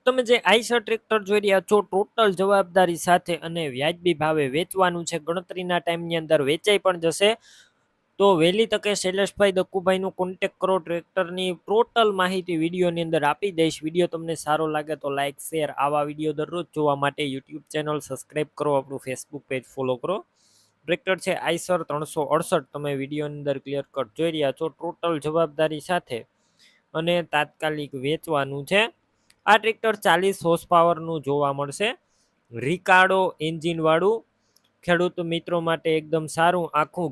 તમે જે Eicher tractor જોઈ રહ્યા છો ટોટલ જવાબદારી સાથે અને વ્યાજબી ભાવે વેચવાનું છે. ગણતરીના ટાઈમની અંદર વેચાઈ પણ જશે. તો વહેલી તકે શૈલેષભાઈ દક્કુભાઈનો કોન્ટેક્ટ કરો. ટ્રેક્ટરની ટોટલ માહિતી વિડીયોની અંદર આપી દઈશ. વિડીયો તમને સારો લાગે તો લાઇક શેર, આવા વિડીયો દરરોજ જોવા માટે યુટ્યુબ ચેનલ સબસ્ક્રાઈબ કરો, આપણું ફેસબુક પેજ ફોલો કરો. ટ્રેક્ટર છે આઈસર 368, તમે વિડીયોની અંદર ક્લિયર કટ જોઈ રહ્યા છો. ટોટલ જવાબદારી સાથે અને તાત્કાલિક વેચવાનું છે. આ ટ્રેક્ટર 40 હોર્સ પાવરનું જોવા મળશે. રિકાર્ડો એન્જિન વાળું, ખેડૂત મિત્રો માટે એકદમ સારું. આખું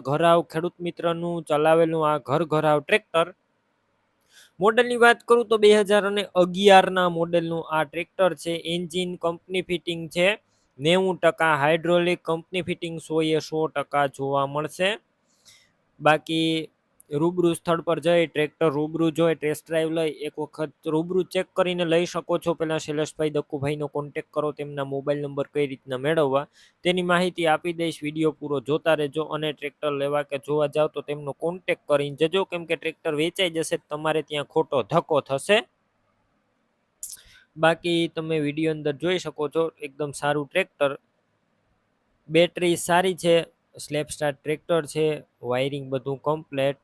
ઘરાવ ખેડૂત મિત્રનું ચલાવેલું આ ઘરાવ ટ્રેક્ટર. મોડેલની વાત કરું તો 2011ના મોડેલનું આ ટ્રેક્ટર છે. એન્જિન કંપની ફિટિંગ છે 90%, હાઇડ્રોલિક કંપની ફિટિંગ 100% જોવા મળશે. બાકી રૂબરૂ સ્થળ પર જઈ ટ્રેક્ટર રૂબરૂ જોઈ ટેસ્ટ ડ્રાઈવ લઈ એક વખત રૂબરૂ ચેક કરીને લઈ શકો છો. પહેલાં શૈલેષભાઈ દક્કુભાઈનો કોન્ટેક કરો. તેમના મોબાઈલ નંબર કઈ રીતના મેળવવા તેની માહિતી આપી દઈશ. વિડીયો પૂરો જોતા રહેજો. અને ટ્રેક્ટર લેવા કે જોવા જાવ તો તેમનો કોન્ટેક કરીને જજો, કેમ કે ટ્રેક્ટર વેચાઈ જશે તમારે ત્યાં ખોટો ધક્કો થશે. બાકી તમે વિડીયો અંદર જોઈ શકો છો એકદમ સારું ટ્રેક્ટર. બેટરી સારી છે, સ્લેપ સ્ટાર ટ્રેક્ટર છે, વાયરિંગ બધું કમ્પ્લેટ,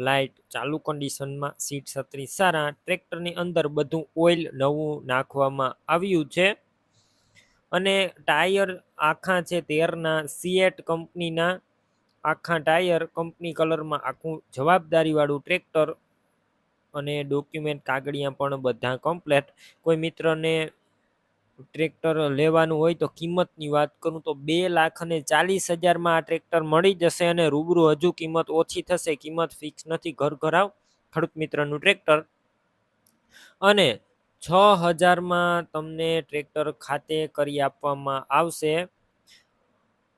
લાઇટ ચાલુ કન્ડિશનમાં, સીટ છત્રી સારા. ટ્રેક્ટરની અંદર બધું ઓઇલ નવું નાખવામાં આવ્યું છે. અને ટાયર આખા છે 13ના સિએટ કંપનીના આખા ટાયર, કંપની કલરમાં આખું જવાબદારી વાળું ટ્રેક્ટર. અને ડોક્યુમેન્ટ કાગળિયા પણ બધા કમ્પ્લેટ. કોઈ મિત્રને ટ્રેક્ટર લેવાનું હોય તો કિંમતની વાત કરું તો 2,40,000માં આ ટ્રેક્ટર મળી જશે. અને રૂબરૂ હજુ કિંમત ઓછી થશે, કિંમત ફિક્સ નથી. ઘરાવ ખેડૂત મિત્રનું ટ્રેક્ટર. અને 6,000માં તમને ટ્રેક્ટર ખાતે કરી આપવામાં આવશે.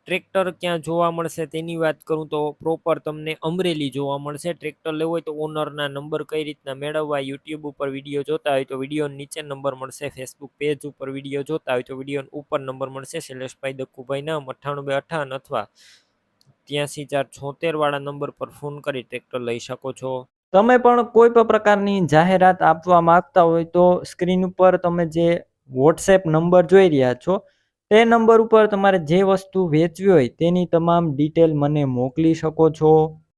ટ્રેક્ટર ક્યાં જોવા મળશે તેની વાત કરું તો પ્રોપર તમને અમરેલી જોવા મળશે. ટ્રેક્ટર લેવું હોય તો ઓનરના નંબર કઈ રીતના મેળવવા, યુટ્યુબ ઉપર વિડીયો જોતા હોય તો વિડીયો નીચે નંબર મળશે. ફેસબુક પેજ ઉપર વિડીયો જોતા હોય તો વિડીયો ઉપર નંબર મળશે. શૈલેષભાઈ દક્કુભાઈ નામ 9858 અથવા 83,476 વાળા નંબર પર ફોન કરી ટ્રેક્ટર લઈ શકો છો. તમે પણ કોઈ પણ પ્રકારની જાહેરાત આપવા માંગતા હોય તો સ્ક્રીન ઉપર તમે જે વોટ્સએપ નંબર જોઈ રહ્યા છો તે નંબર ઉપર તમારે જે વસ્તુ વેચવી હોય તેની તમામ ડિટેલ મને મોકલી શકો છો.